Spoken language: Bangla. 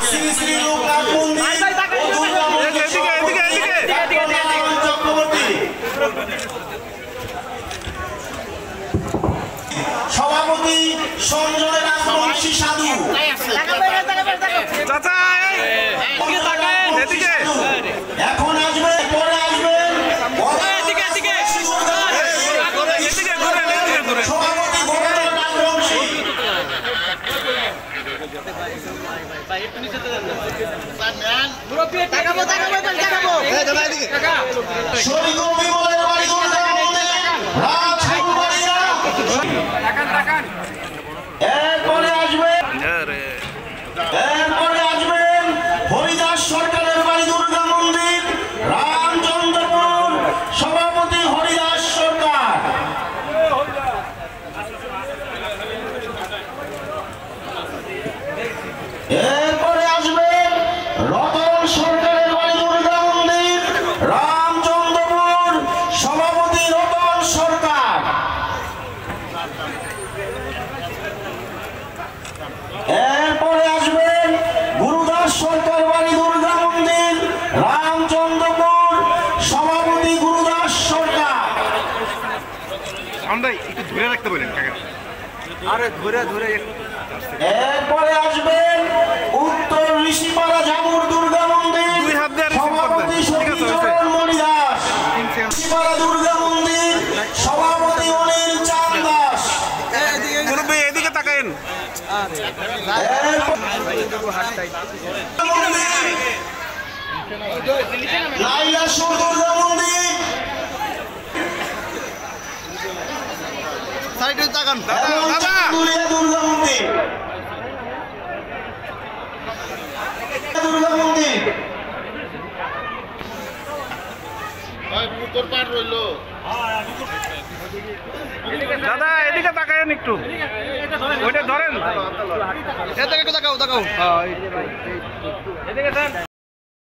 শ্রী শ্রী লোকনাথ মন্দির চক্রবর্তী সভাপতি সঞ্জয় রাজবংশী সাধু এখন আসবে পরে আসবেন সভাপতি ভোরেন্দ্র রাজবংশী এরপরে আসবেন হরিদাস সরকারের বাড়ি দুর্গা মন্দির রামচন্দ্রপুর সভাপতি হরিদাস সরকার। এরপরে আসবেন রতন সরকারের বাড়ি দুর্গা মন্দির রামচন্দ্রপুর সভাপতি রতন সরকার। এরপরে আসবেন গুরুদাস সরকার বাড়ি দুর্গা মন্দির রামচন্দ্রপুর সভাপতি গুরুদাস সরকার। একটু ধরে রাখতে বলেন এরপরে আসবেন উত্তর ঋষিপাড়া ঝামুর দুর্গা মন্দির সভাপতি সতীচরণ মণিদাস, ঋষিপাড়া দুর্গা মন্দির সভাপতি অনিল চাঁদ দাস। এদিকে তাকায়েন। লাইলাসুর দুর্গা মন্দির দুর্গা মন্দির দুর্গা মন্দির দাদা এদিকে তাকায়েন একটু, ওইটা ধরেন। এদিকে তাকাও। এদিকে